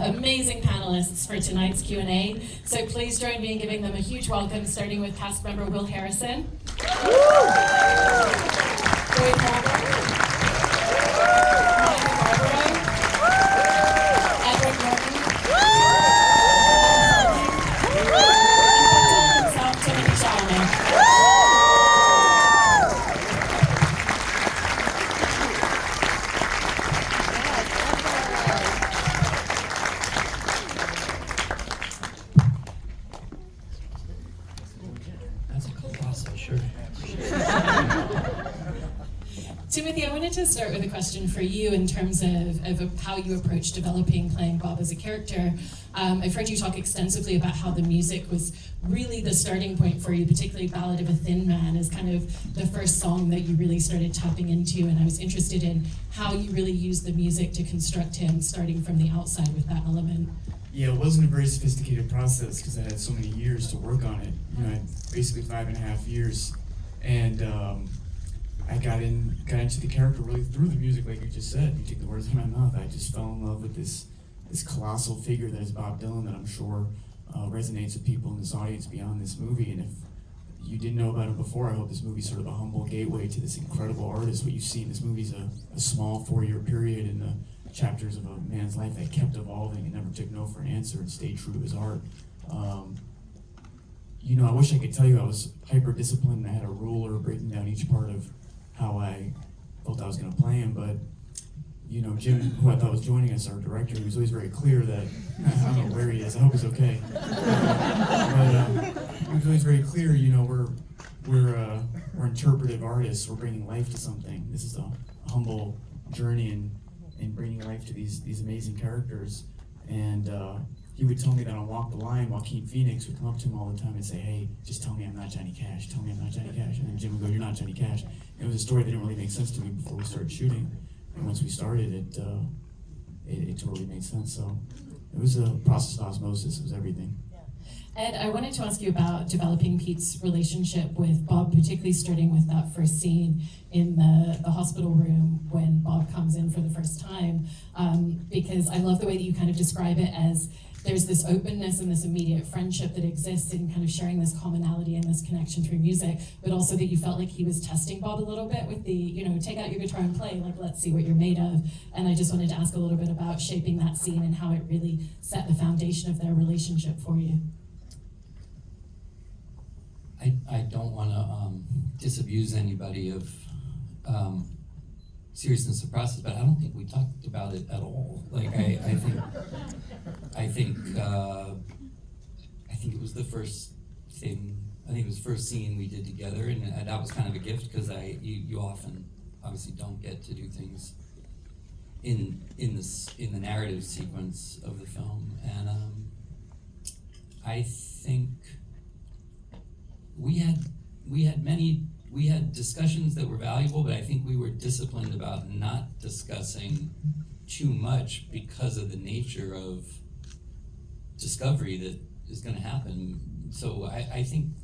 amazing panelists for tonight's Q&A. So please join me in giving them a huge welcome, starting with cast member Will Harrison. Joan Holbrook. Edward Norton. And himself, Timothée Chalamet. Timothée, I wanted to start with a question for you in terms of how you approach developing playing Bob as a character. I've heard you talk extensively about how the music was really the starting point for you, particularly Ballad of a Thin Man as kind of the first song that you really started tapping into, and I was interested in how you really used the music to construct him, starting from the outside with that element. Yeah, it wasn't a very sophisticated process because I had so many years to work on it. You know, I had basically 5.5 years, and I got into the character really through the music, like you just said. You take the words out of my mouth. I just fell in love with this colossal figure that is Bob Dylan, that I'm sure resonates with people in this audience beyond this movie. And if you didn't know about him before, I hope this movie's sort of a humble gateway to this incredible artist. What you see in this movie is a small 4-year period in the chapters of a man's life that kept evolving and never took no for an answer and stayed true to his art. You know, I wish I could tell you I was hyper-disciplined and I had a ruler breaking down each part of how I felt I was going to play him, but you know, Jim, who I thought was joining us, our director, he was always very clear that, I don't know where he is, I hope he's okay. But he was always very clear, you know, we're interpretive artists, we're bringing life to something. This is a humble journey in bringing life to these amazing characters. And he would tell me that on Walk the Line, Joaquin Phoenix would come up to him all the time and say, hey, just tell me I'm not Johnny Cash, tell me I'm not Johnny Cash. And then Jim would go, you're not Johnny Cash. And it was a story that didn't really make sense to me before we started shooting. And once we started, it totally made sense. So it was a process of osmosis, it was everything. Ed, I wanted to ask you about developing Pete's relationship with Bob, particularly starting with that first scene in the hospital room when Bob comes in for the first time, because I love the way that you kind of describe it as there's this openness and this immediate friendship that exists in kind of sharing this commonality and this connection through music, but also that you felt like he was testing Bob a little bit with the, you know, take out your guitar and play, like, let's see what you're made of. And I just wanted to ask a little bit about shaping that scene and how it really set the foundation of their relationship for you. I don't want to disabuse anybody of seriousness of process, but I don't think we talked about it at all. Like I think it was the first thing. I think it was the first scene we did together, and that was kind of a gift because you often obviously don't get to do things in the narrative sequence of the film, and I think we had discussions that were valuable, but I think we were disciplined about not discussing too much because of the nature of discovery that is going to happen. So I think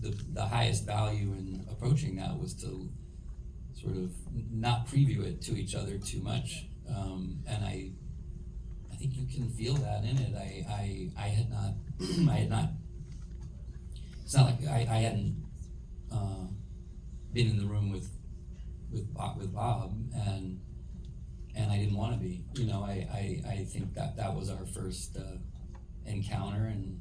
the highest value in approaching that was to sort of not preview it to each other too much, and I think you can feel that in it. I had not. It's not like I hadn't been in the room with Bob, and I didn't want to be. You know, I think that was our first encounter, and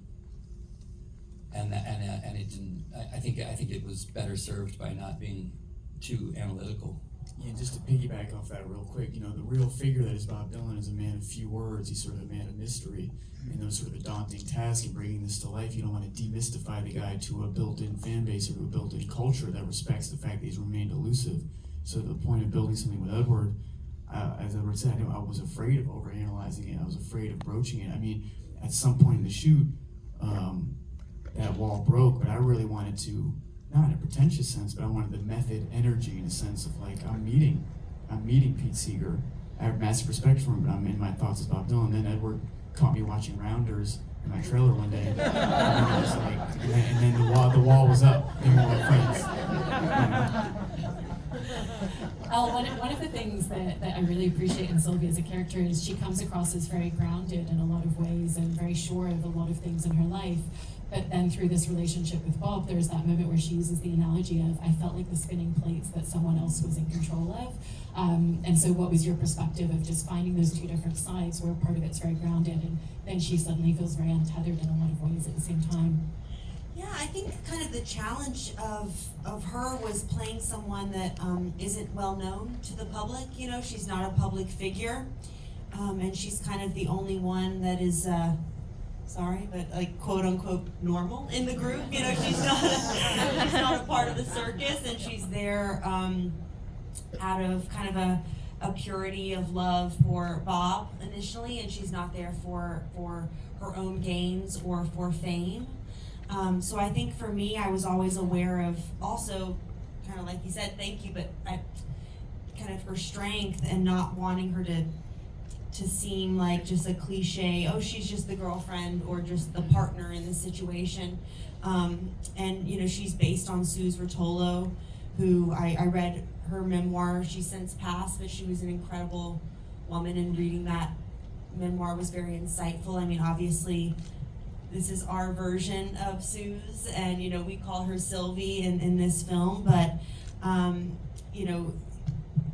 it didn't. I think it was better served by not being too analytical. Yeah, just to piggyback off that real quick, you know, the real figure that is Bob Dylan is a man of few words. He's sort of a man of mystery. And that was sort of a daunting task in bringing this to life. You don't want to demystify the guy to a built-in fan base or to a built-in culture that respects the fact that he's remained elusive. So to the point of building something with Edward, as Edward said, I was afraid of overanalyzing it. I was afraid of broaching it. I mean, at some point in the shoot, that wall broke, but I really wanted to, not in a pretentious sense, but I wanted the method energy in a sense of like, I'm meeting Pete Seager. I have massive respect for him, but I'm in my thoughts as Bob Dylan. Then Edward caught me watching Rounders in my trailer one day, and I was like, and then the wall was up, and we were friends. Elle, one of the things that I really appreciate in Sylvie as a character is she comes across as very grounded in a lot of ways and very sure of a lot of things in her life. But then through this relationship with Bob, there's that moment where she uses the analogy of, I felt like the spinning plates that someone else was in control of. And so what was your perspective of just finding those two different sides where part of it's very grounded and then she suddenly feels very untethered in a lot of ways at the same time? Yeah, I think kind of the challenge of her was playing someone that isn't well known to the public. You know, she's not a public figure, and she's kind of the only one that is, sorry, but like quote unquote normal in the group. You know, she's not a part of the circus, and she's there out of kind of a purity of love for Bob initially, and she's not there for her own gains or for fame. So I think for me, I was always aware of also, kind of like you said, thank you, but kind of her strength and not wanting her to seem like just a cliche, oh, she's just the girlfriend or just the partner in this situation. And, you know, she's based on Suze Rotolo, who I read her memoir. She's since passed, but she was an incredible woman, and reading that memoir was very insightful. I mean, obviously, this is our version of Suze, and you know we call her Sylvie in this film, but you know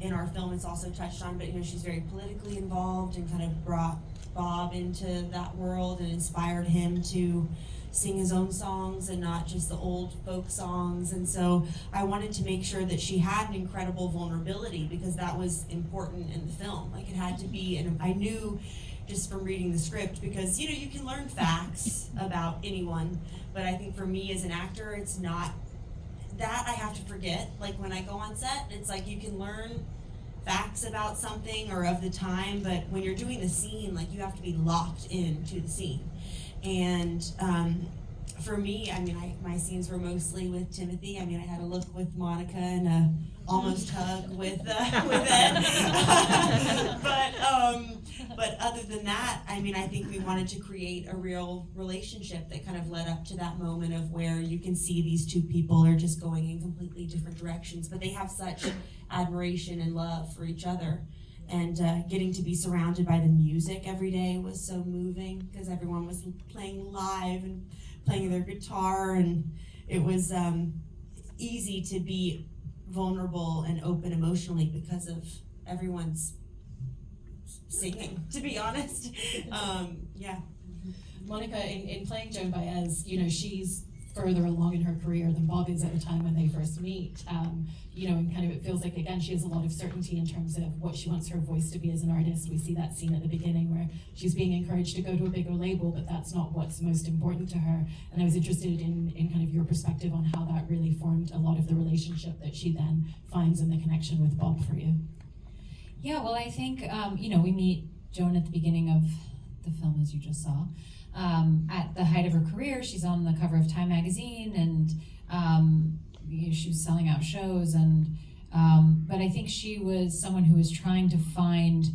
in our film it's also touched on, but you know she's very politically involved and kind of brought Bob into that world and inspired him to sing his own songs and not just the old folk songs. And so I wanted to make sure that she had an incredible vulnerability, because that was important in the film. Like it had to be, and I knew just from reading the script, because you know you can learn facts about anyone, but I think for me as an actor, it's not that I have to forget. Like when I go on set, it's like you can learn facts about something or of the time, but when you're doing the scene, like you have to be locked into the scene. And for me, I mean, my scenes were mostly with Timothée. I mean, I had a look with Monica and a almost hug with Ed. But other than that, I mean, I think we wanted to create a real relationship that kind of led up to that moment of where you can see these two people are just going in completely different directions, but they have such admiration and love for each other. And getting to be surrounded by the music every day was so moving, because everyone was playing live and playing their guitar, and it was easy to be vulnerable and open emotionally because of everyone's singing, to be honest. Yeah. Monica, in playing Joan Baez, you know, she's further along in her career than Bob is at the time when they first meet. You know, and kind of it feels like, again, she has a lot of certainty in terms of what she wants her voice to be as an artist. We see that scene at the beginning where she's being encouraged to go to a bigger label, but that's not what's most important to her. And I was interested in kind of your perspective on how that really formed a lot of the relationship that she then finds in the connection with Bob for you. Yeah, well, I think, you know, we meet Joan at the beginning of the film, as you just saw. At the height of her career, she's on the cover of Time magazine, and you know, she was selling out shows, and but I think she was someone who was trying to find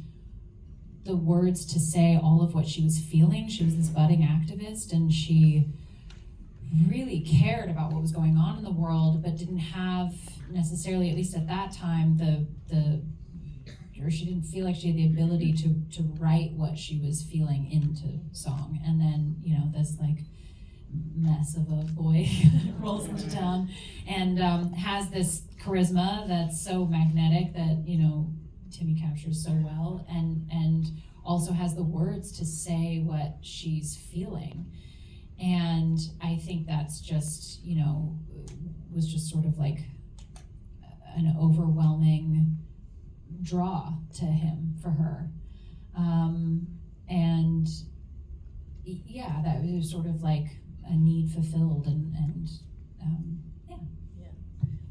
the words to say all of what she was feeling. She was this budding activist, and she really cared about what was going on in the world, but didn't have necessarily, at least at that time, or she didn't feel like she had the ability to write what she was feeling into song. And then, you know, this like mess of a boy rolls into town and has this charisma that's so magnetic that, you know, Timmy captures so well, and also has the words to say what she's feeling. And I think that's just, you know, was just sort of like an overwhelming draw to him for her. And yeah, that was sort of like a need fulfilled, and yeah.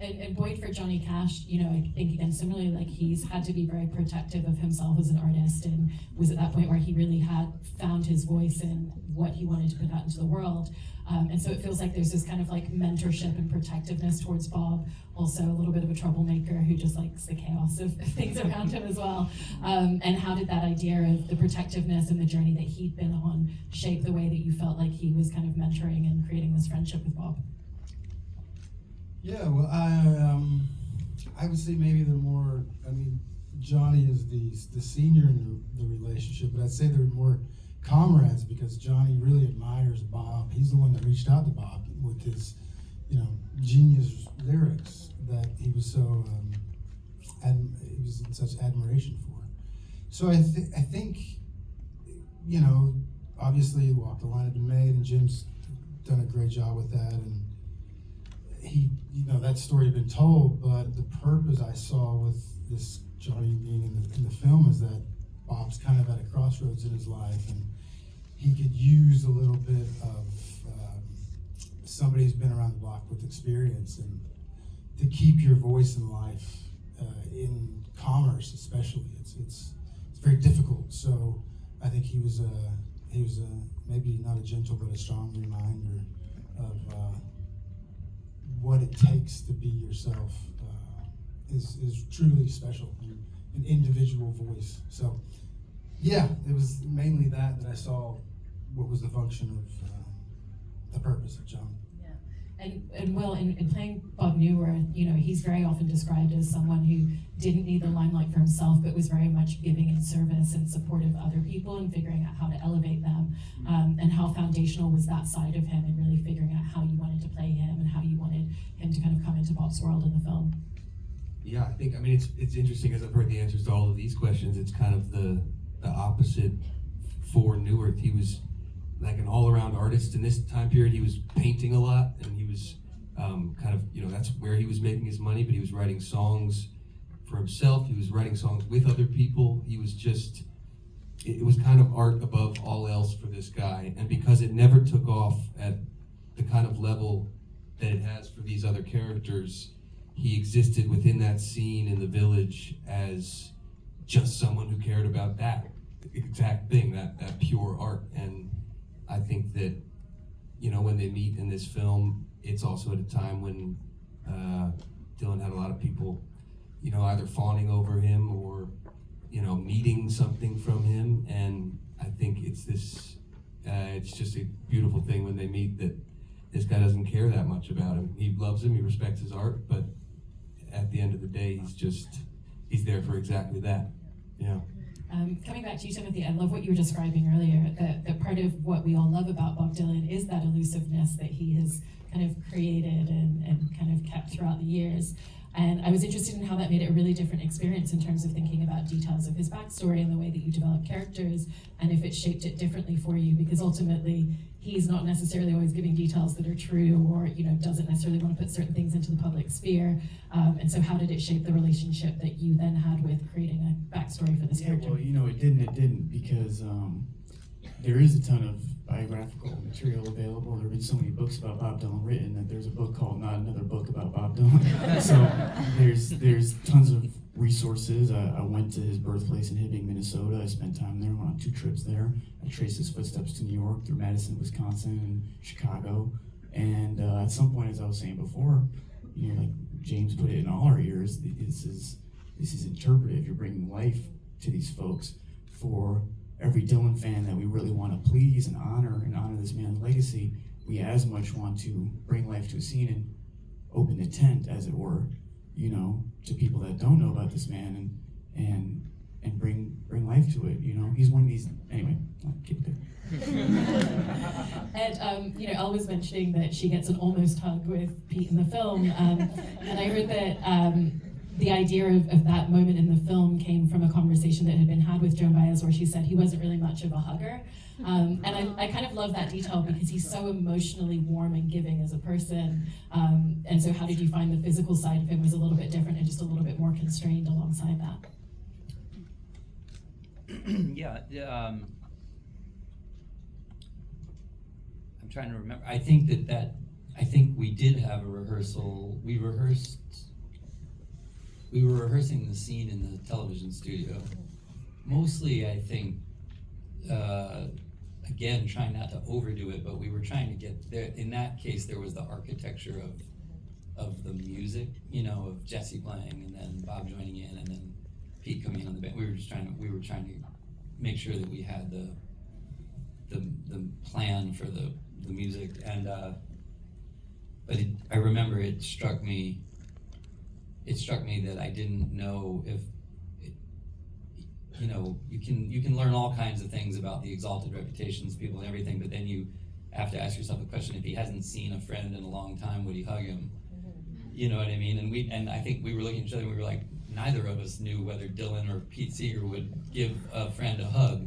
And Boyd for Johnny Cash, you know, I think again similarly, like he's had to be very protective of himself as an artist, and was at that point where he really had found his voice in what he wanted to put out into the world. And so it feels like there's this kind of like mentorship and protectiveness towards Bob, also a little bit of a troublemaker who just likes the chaos of things around him as well. And how did that idea of the protectiveness and the journey that he'd been on shape the way that you felt like he was kind of mentoring and creating this friendship with Bob? Yeah, well, I would say maybe they're more, I mean, Johnny is the senior in the relationship, but I'd say they're more comrades because Johnny really admires Bob. He's the one that reached out to Bob with his, genius lyrics that he was so, he was in such admiration for. So I think, obviously Walk the Line had been made and Jim's done a great job with that, and he, that story had been told, but the purpose I saw with this Johnny being in the film is that Bob's kind of at a crossroads in his life, and he could use a little bit of somebody who's been around the block with experience, and to keep your voice in life, in commerce especially, it's very difficult. So I think he was maybe not a gentle but a strong reminder of what it takes to be yourself is truly special, an individual voice. So yeah, it was mainly that I saw what was the function of the purpose of John. And Will, in playing Bob Newworth, he's very often described as someone who didn't need the limelight for himself, but was very much giving in service and supportive of other people and figuring out how to elevate them, and how foundational was that side of him, and really figuring out how you wanted to play him and how you wanted him to kind of come into Bob's world in the film. Yeah, I think, it's interesting as I've heard the answers to all of these questions, it's kind of the opposite for Newworth. He was like an all-around artist in this time period. He was painting a lot, and he was that's where he was making his money, but he was writing songs for himself. He was writing songs with other people. He was just, it was kind of art above all else for this guy. And because it never took off at the kind of level that it has for these other characters, he existed within that scene in the village as just someone who cared about that exact thing, that pure art. And I think that, when they meet in this film, it's also at a time when Dylan had a lot of people, either fawning over him or, needing something from him. And I think it's this, it's just a beautiful thing when they meet that this guy doesn't care that much about him. He loves him, he respects his art, but at the end of the day, he's there for exactly that. Yeah. Coming back to you, Timothée, I love what you were describing earlier, that part of what we all love about Bob Dylan is that elusiveness that he has kind of created and kind of kept throughout the years. And I was interested in how that made it a really different experience in terms of thinking about details of his backstory and the way that you develop characters, and if it shaped it differently for you, because ultimately he's not necessarily always giving details that are true, or doesn't necessarily want to put certain things into the public sphere. And so how did it shape the relationship that you then had with creating a backstory for this character? Well, it didn't because there is a ton of biographical material available. There have been so many books about Bob Dylan written that there's a book called Not Another Book About Bob Dylan. So there's tons of resources. I went to his birthplace in Hibbing, Minnesota. I spent time there, went on 2 trips there. I traced his footsteps to New York, through Madison, Wisconsin, and Chicago. And at some point, as I was saying before, like James put it in all our ears, this is interpretive. You're bringing life to these folks for every Dylan fan that we really want to please and honor this man's legacy. We as much want to bring life to a scene and open the tent, as it were, to people that don't know about this man and bring life to it. He's one of these. Anyway, I'll keep it there. And Elle was mentioning that she gets an almost hug with Pete in the film, and I heard that the idea of that moment in the film came from a conversation that had been had with Joan Baez, where she said he wasn't really much of a hugger. And I kind of love that detail because he's so emotionally warm and giving as a person. And so how did you find the physical side of him was a little bit different and just a little bit more constrained alongside that? I'm trying to remember. I think I think we did have a rehearsal. We were rehearsing the scene in the television studio. Mostly, I think, again, trying not to overdo it, but we were trying to get there. In that case, there was the architecture of the music, of Jesse playing and then Bob joining in and then Pete coming on the band. We were trying to make sure that we had the plan for the music, and but I remember it struck me it struck me that I didn't know if, you can learn all kinds of things about the exalted reputations of people and everything, but then you have to ask yourself the question, if he hasn't seen a friend in a long time, would he hug him? You know what I mean? And I think we were looking at each other and we were like, neither of us knew whether Dylan or Pete Seeger would give a friend a hug,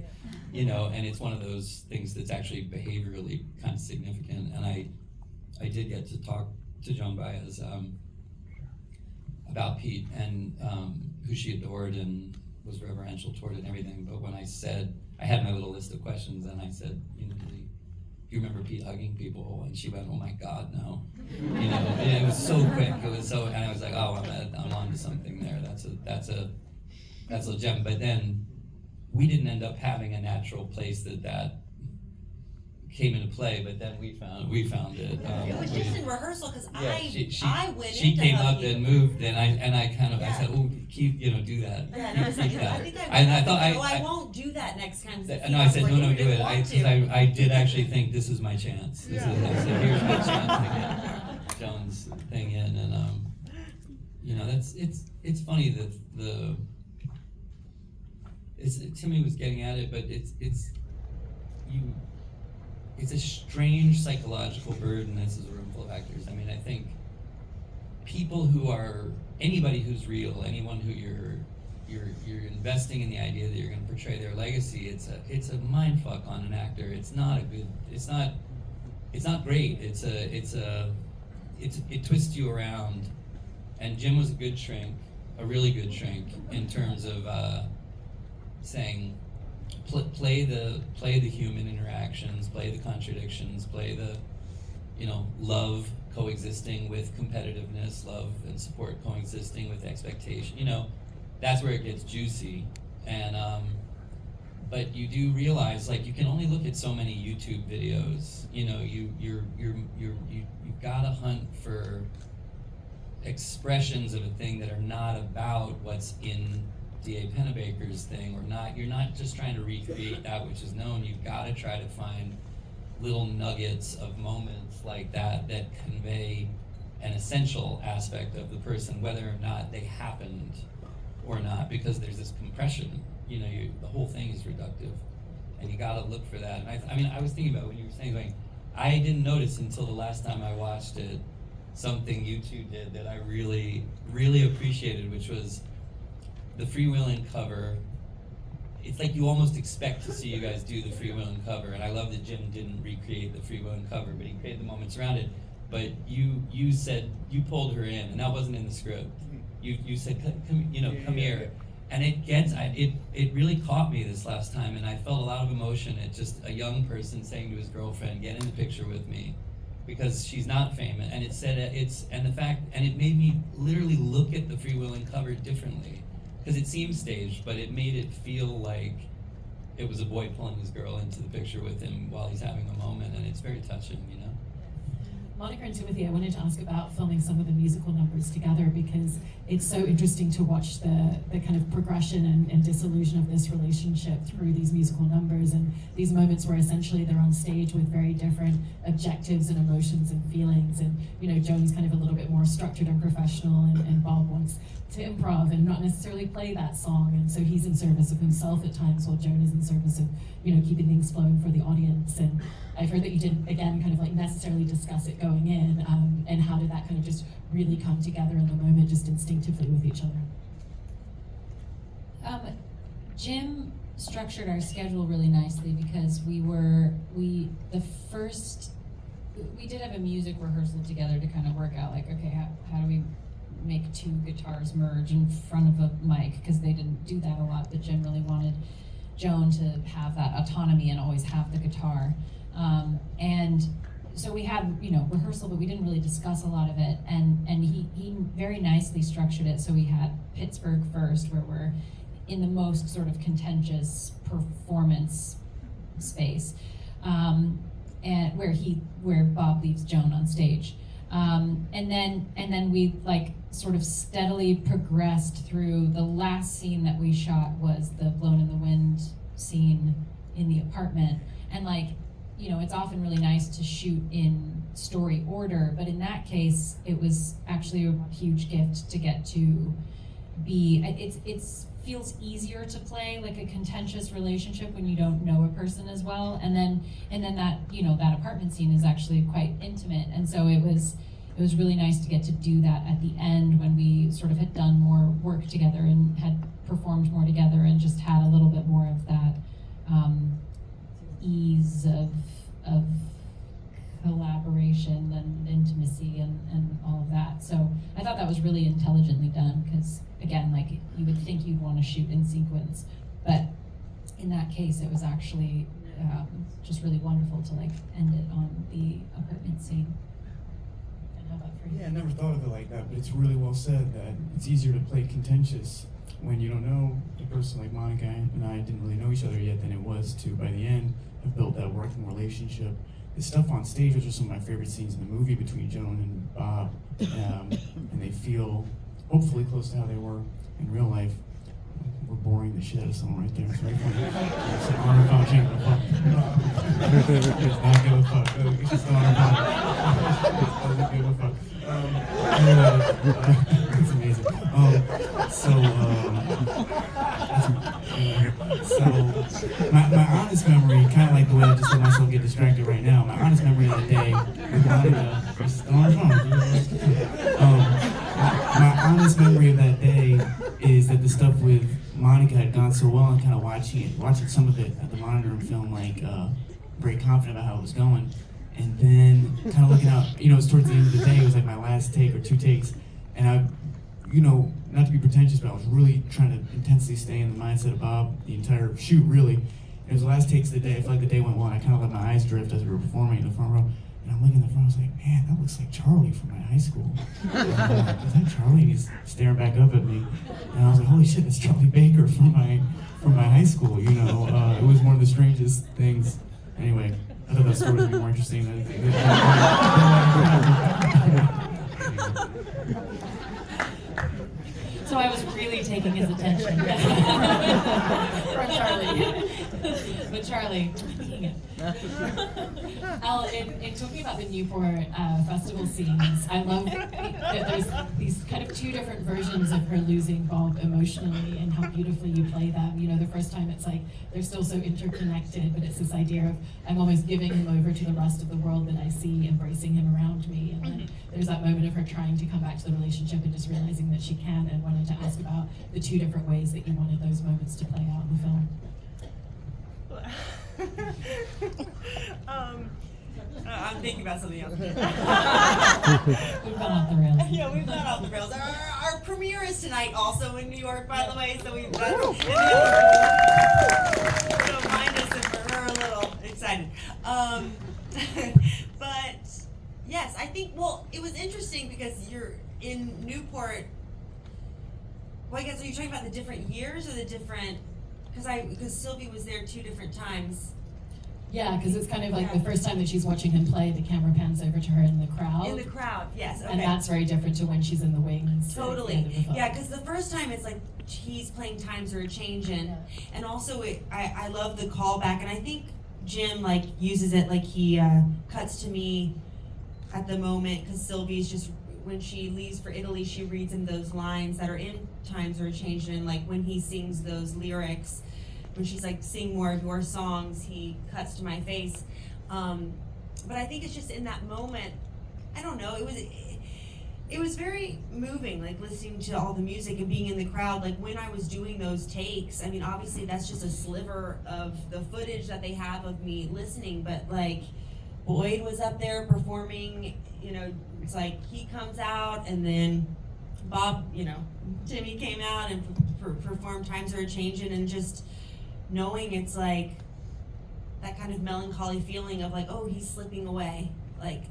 and it's one of those things that's actually behaviorally kind of significant. And I did get to talk to Joan Baez about Pete, and who she adored and was reverential toward and everything. But when I said, I had my little list of questions, and I said, do you remember Pete hugging people? And she went, oh my God, no. It was so quick. It was so, and I was like, oh, I'm onto something there. That's a gem. But then we didn't end up having a natural place that came into play. But then we found it. It was just in rehearsal because I went she into came hug up you. and moved, and I kind of I said, oh, keep do that. Yeah, and I was like, Keep that. I think I thought I won't do that next time. No, I said, no, do it. I did actually think this is my chance. I said, here's my chance to get Joan's thing in, and it's funny that Timmy was getting at it, but it's a strange psychological burden. This is a room full of actors. I mean, I think people anybody who's real, anyone who you're investing in the idea that you're going to portray their legacy, it's a mind fuck on an actor. It's not great. It twists you around. And Jim was a good shrink, a really good shrink, in terms of saying, play the human interactions, play the contradictions, play the love coexisting with competitiveness, love and support coexisting with expectation. That's where it gets juicy. And but you do realize, like, you can only look at so many YouTube videos. You've got to hunt for expressions of a thing that are not about what's in D.A. Pennebaker's thing, or not. You're not just trying to recreate that which is known. You've got to try to find little nuggets of moments like that convey an essential aspect of the person, whether or not they happened or not, because there's this compression. The whole thing is reductive, and you got to look for that. And I was thinking about when you were saying, like, I didn't notice until the last time I watched it something you two did that I really, really appreciated, which was the freewheeling cover. It's like you almost expect to see you guys do the freewheeling cover, and I love that Jim didn't recreate the freewheeling cover, but he created the moments around it. But you said you pulled her in, and that wasn't in the script. You said, come here, and it really caught me this last time, and I felt a lot of emotion at just a young person saying to his girlfriend, "Get in the picture with me," because she's not famous, and it made me literally look at the freewheeling cover differently. Because it seemed staged, but it made it feel like it was a boy pulling his girl into the picture with him while he's having a moment, and it's very touching, Monica and Timothée, I wanted to ask about filming some of the musical numbers together, because it's so interesting to watch the kind of progression and dissolution of this relationship through these musical numbers, and these moments where essentially they're on stage with very different objectives and emotions and feelings. And Joan's kind of a little bit more structured and professional, and Bob wants to improv and not necessarily play that song, and so he's in service of himself at times, while Joan is in service of keeping things flowing for the audience. And I've heard that you didn't, again, kind of like necessarily discuss it going in, and how did that kind of just really come together in the moment, just instinctively with each other? Jim structured our schedule really nicely, because we did have a music rehearsal together to kind of work out, like, okay, how do we make two guitars merge in front of a mic, because they didn't do that a lot, but Jim really wanted Joan to have that autonomy and always have the guitar. And so we had, rehearsal, but we didn't really discuss a lot of it. And he very nicely structured it. So we had Pittsburgh first, where we're in the most sort of contentious performance space, and where Bob leaves Joan on stage. And then we sort of steadily progressed through. The last scene that we shot was the Blown in the Wind scene in the apartment. And it's often really nice to shoot in story order, but in that case, it was actually a huge gift to get to be, it feels easier to play like a contentious relationship when you don't know a person as well, and then that, that apartment scene is actually quite intimate, and so it was really nice to get to do that at the end when we sort of had done more work together and had performed more together and just had a little bit more of that ease of collaboration and intimacy and all of that. So I thought that was really intelligently done, because again, like, you would think you'd want to shoot in sequence, but in that case it was actually just really wonderful to like end it on the apartment scene. And how about for you? Yeah, I never thought of it like that, but it's really well said that it's easier to play contentious when you don't know a person. Like Monica and I didn't really know each other yet than it was to, by the end, have built that working relationship. The stuff on stage, which are some of my favorite scenes in the movie between Joan and Bob, and they feel hopefully close to how they were in real life. We're boring the shit out of someone right there. It's right funny. It's an honor foul, she ain't gonna fuck. It's not give a fuck. It's just an honor foul. Doesn't give a fuck. It's amazing. So my honest memory, kind of like the way I just let myself get distracted right now, my honest memory of the day, my honest memory of that day is that the stuff with Monica had gone so well, and kind of watching some of it at the monitor and film, like very confident about how it was going. And then kind of looking out, it was towards the end of the day, it was like my last take or two takes, and I, not to be pretentious, but I was really trying to intensely stay in the mindset of Bob the entire shoot, really. It was the last takes of the day. I felt like the day went well, and I kind of let my eyes drift as we were performing in the front row. And I'm looking in the front, I was like, man, that looks like Charlie from my high school. Is that Charlie? And he's staring back up at me. And I was like, holy shit, that's Charlie Baker from my high school, It was one of the strangest things. Anyway, I thought that story would be more interesting than anything. So I was really taking his attention. From Charlie. But Charlie, Elle, in talking about the Newport festival scenes, I love that there's these kind of two different versions of her losing Bob emotionally and how beautifully you play them. The first time it's like they're still so interconnected, but it's this idea of I'm almost giving him over to the rest of the world that I see, embracing him around me. And then there's that moment of her trying to come back to the relationship and just realizing that she can, and wanted to ask about the two different ways that you wanted those moments to play out in the film. I'm thinking about something else. We've gone off the rails. Yeah, we've gone off the rails. Our premiere is tonight, also in New York, by the way. So we've got. So mind us if we're a little excited. But yes, I think. Well, it was interesting because you're in Newport. Well, I guess are you talking about the different years or the different? Because Sylvie was there 2 different times. Yeah, because it's kind of like the first time that she's watching him play, the camera pans over to her in the crowd. In the crowd, yes. Okay. And that's very different to when she's in the wings. Totally. Yeah, because the first time it's like he's playing Times Are A-Changin', and also I love the callback, and I think Jim uses it like he cuts to me at the moment, because Sylvie's just, when she leaves for Italy, she reads him those lines that are in Times Are A-Changin', like when he sings those lyrics, when she's like, sing more of your songs, he cuts to my face. But I think it's just in that moment, I don't know, it was very moving, like listening to all the music and being in the crowd. Like when I was doing those takes, I mean, obviously that's just a sliver of the footage that they have of me listening, but like Boyd was up there performing, it's like he comes out, and then Bob, Timmy came out and performed Times Are A-Changin', and just knowing it's like that kind of melancholy feeling of like, oh, he's slipping away. Like,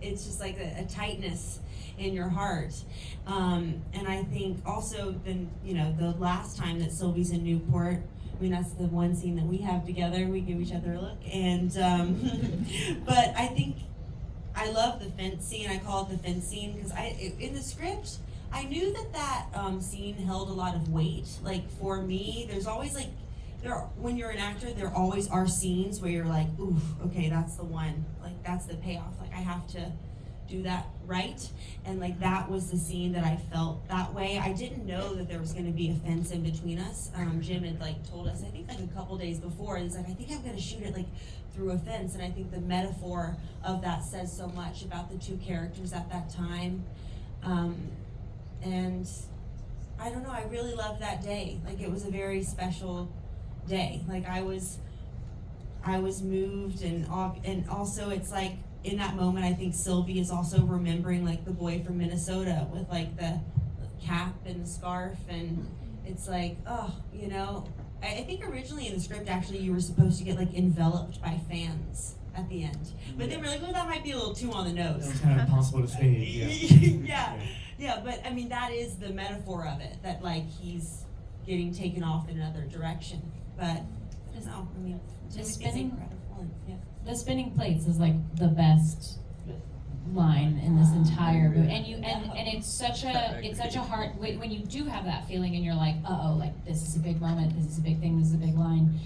it's just like a tightness in your heart. And I think also then, the last time that Sylvie's in Newport, I mean, that's the one scene that we have together. We give each other a look. And, but I think I love the fence scene. I call it the fence scene because in the script, I knew that scene held a lot of weight. Like for me, there's always like when you're an actor, there always are scenes where you're like, ooh, okay, that's the one. Like, that's the payoff. Like, I have to do that right. And like, that was the scene that I felt that way. I didn't know that there was gonna be a fence in between us. Jim had like told us, I think like a couple days before, he's like, I think I'm gonna shoot it like through a fence. And I think the metaphor of that says so much about the two characters at that time. And I don't know, I really loved that day. Like, it was a very special day. Like, I was moved, and also it's like, in that moment, I think Sylvie is also remembering like the boy from Minnesota with like the cap and the scarf, and it's like, oh, you know, I think originally in the script, actually, you were supposed to get like enveloped by fans at the end, but then we're like, well, that might be a little too on the nose. It's kind of impossible to stage, Yeah, but I mean, that is the metaphor of it, that like he's getting taken off in another direction. But I don't know, I mean, Just it's spinning- incredible. Yeah. The spinning plates is like the best line in this entire movie, and it's such a hard, when you do have that feeling and you're like, uh-oh, like this is a big moment, this is a big thing, this is a big line,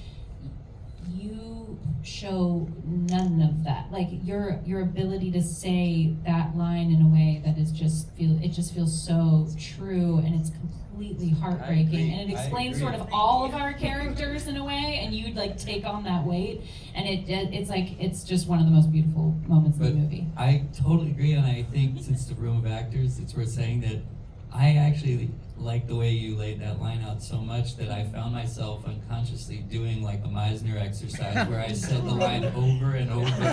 you show none of that. Like, your ability to say that line in a way that is just feels so true, and it's completely heartbreaking, and it explains sort of all of our characters in a way, and you like take on that weight, and it's like, it's just one of the most beautiful moments in the movie. I totally agree, and I think since the room of actors, it's worth saying that I actually like the way you laid that line out so much that I found myself unconsciously doing like a Meisner exercise where I said the line over and over and over.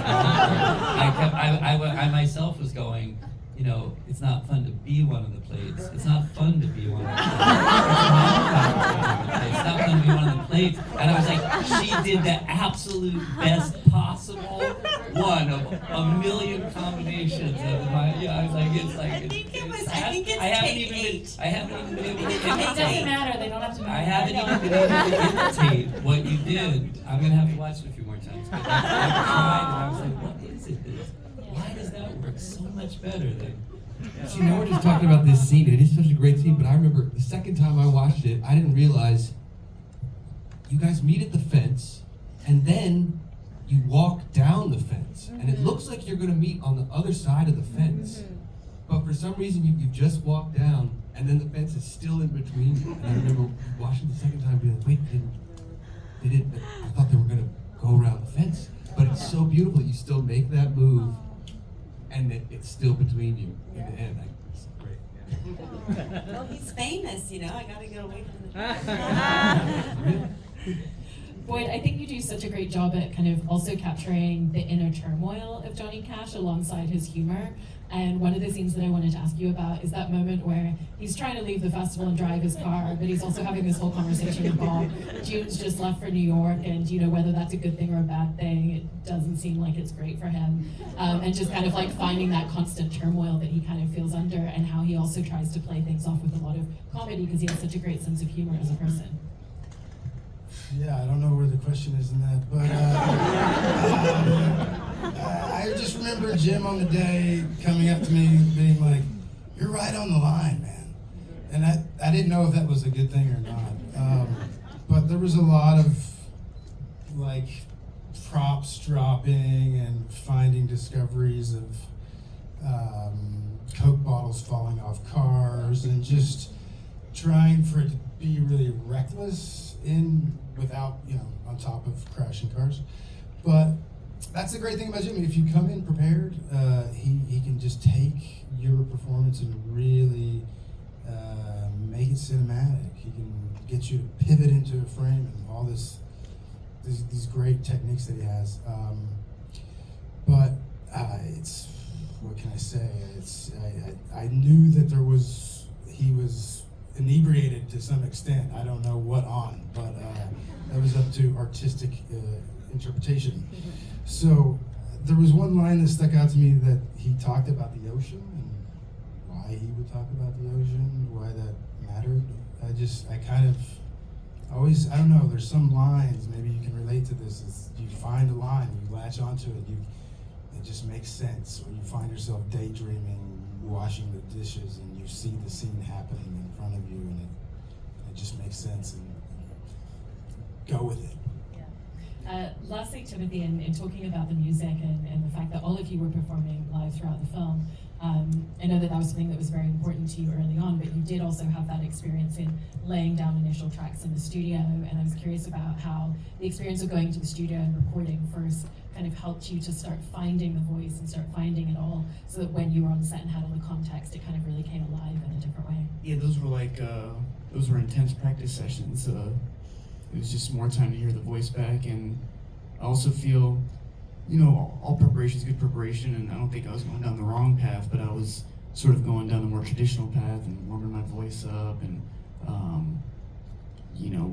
I myself was going, you know, it's not fun to be one of the plates. It's not fun to be one of the plates. It's not fun to be one of the plates. And I was like, she did the absolute best possible one of a million combinations of my, I was like, it's like, I haven't even been able to It doesn't imitate. matter, they don't have to. I haven't even been able to imitate what you did. I'm gonna have to watch it a few more times. But I tried, and I was like, what is it? Why does that work so much better than? See, now we're just talking about this scene. It is such a great scene, but I remember the second time I watched it, I didn't realize you guys meet at the fence, and then you walk down the fence, and it looks like you're going to meet on the other side of the fence. But for some reason, you just walked down, and then the fence is still in between you. And I remember watching the second time, being like, wait, they didn't. I thought they were going to go around the fence. But it's so beautiful. You still make that move, and it's still between you in the end. It's great. Well, he's famous, you know. I gotta get away from the Boyd, I think you do such a great job at kind of also capturing the inner turmoil of Johnny Cash alongside his humor. And one of the scenes that I wanted to ask you about is that moment where he's trying to leave the festival and drive his car, but he's also having this whole conversation with Bob. June's just left for New York, and you know, whether that's a good thing or a bad thing, it doesn't seem like it's great for him. And just kind of like finding that constant turmoil that he kind of feels under, and how he also tries to play things off with a lot of comedy because he has such a great sense of humor as a person. Yeah, I don't know where the question is in that, but I just remember Jim on the day coming up to me and being like, "You're right on the line, man." And I didn't know if that was a good thing or not. But there was a lot of like props dropping and finding discoveries of Coke bottles falling off cars, and just trying for it to be really reckless without, you know, on top of crashing cars. But that's the great thing about Jimmy. If you come in prepared, he can just take your performance and really make it cinematic. He can get you to pivot into a frame and all these great techniques that he has. But it's, what can I say? I knew that he was inebriated to some extent. I don't know what on, but that was up to artistic interpretation. So there was one line that stuck out to me that he talked about the ocean and why he would talk about the ocean, why that mattered. I don't know, there's some lines, maybe you can relate to this, is you find a line, you latch onto it, it just makes sense, or you find yourself daydreaming, washing the dishes, and you see the scene happening in front of you, and it just makes sense. And go with it. Lastly, Timothée, in talking about the music and the fact that all of you were performing live throughout the film, I know that was something that was very important to you early on, but you did also have that experience in laying down initial tracks in the studio, and I was curious about how the experience of going to the studio and recording first kind of helped you to start finding the voice and start finding it all, so that when you were on set and had all the context, it kind of really came alive in a different way. Yeah, those were intense practice sessions. It was just more time to hear the voice back, and I also feel, all preparation is good preparation, and I don't think I was going down the wrong path, but I was sort of going down the more traditional path and warming my voice up, and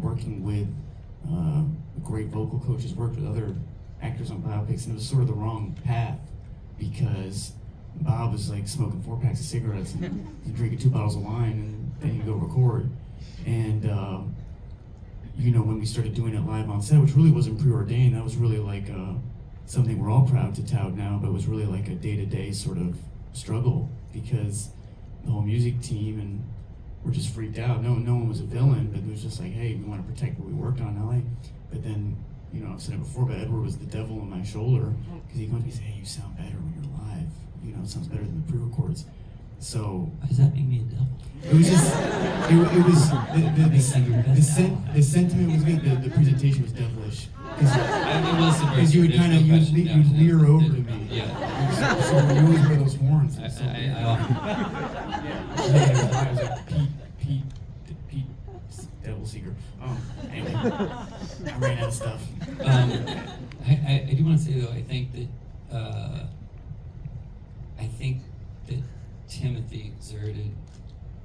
working with great vocal coaches, worked with other actors on biopics, and it was sort of the wrong path, because Bob was like smoking 4 packs of cigarettes and drinking 2 bottles of wine, and then he'd go record. And when we started doing it live on set, which really wasn't preordained, that was really like something we're all proud to tout now, but it was really like a day-to-day sort of struggle, because the whole music team and we're just freaked out. No one was a villain, but it was just like, hey, we want to protect what we worked on in LA. But then, I've said it before, but Edward was the devil on my shoulder, because he'd go to me and say, hey, you sound better when you're live. It sounds better than the pre-records. So Why does that make me a devil? it was just, the sentiment was good, the presentation was devilish. Because you would kind of, you'd leer over to me. Yeah. So you always wear those horns. I I was like, Pete, Devil Seager. Anyway, I ran out of stuff. I do want to say though, I think that Timothée exerted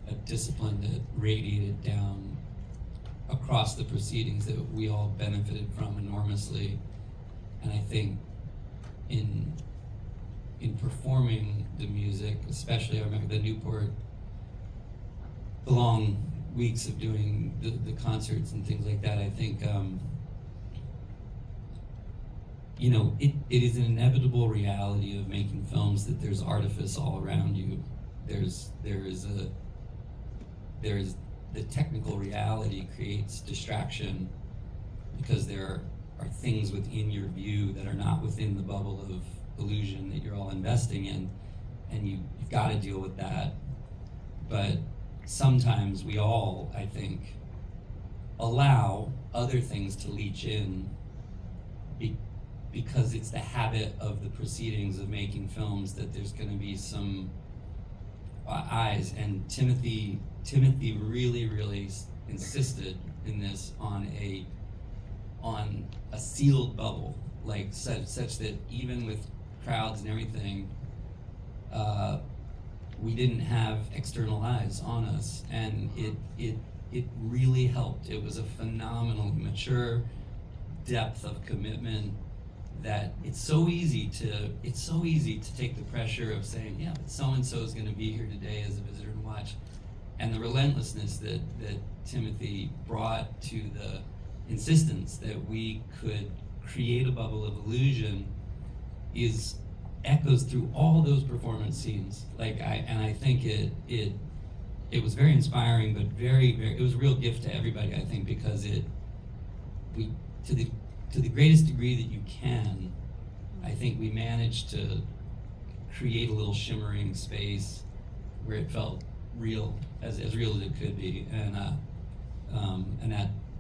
a discipline that radiated down across the proceedings that we all benefited from enormously, and I think in performing the music, especially I remember the Newport, the long weeks of doing the concerts and things like that. I think it is an inevitable reality of making films that there's artifice all around you. There's the technical reality creates distraction, because there are things within your view that are not within the bubble of illusion that you're all investing in, and you've got to deal with that. But sometimes we all, I think, allow other things to leach in because it's the habit of the proceedings of making films that there's going to be some eyes. And Timothée really insisted in this on a sealed bubble, like such that even with crowds and everything, we didn't have external eyes on us, and it really helped. It was a phenomenal, mature depth of commitment that it's so easy to take the pressure of saying, yeah, but so-and-so is going to be here today as a visitor and watch. And the relentlessness that Timothée brought to the insistence that we could create a bubble of illusion echoes through all those performance scenes. I think it was very inspiring, but it was a real gift to everybody, I think, because to the greatest degree that you can, I think we managed to create a little shimmering space where it felt real, as real as it could be, and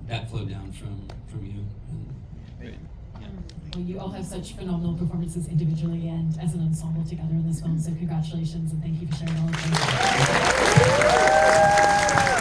that flowed down from you. Well, you all have such phenomenal performances individually and as an ensemble together in this film, so congratulations and thank you for sharing all of them.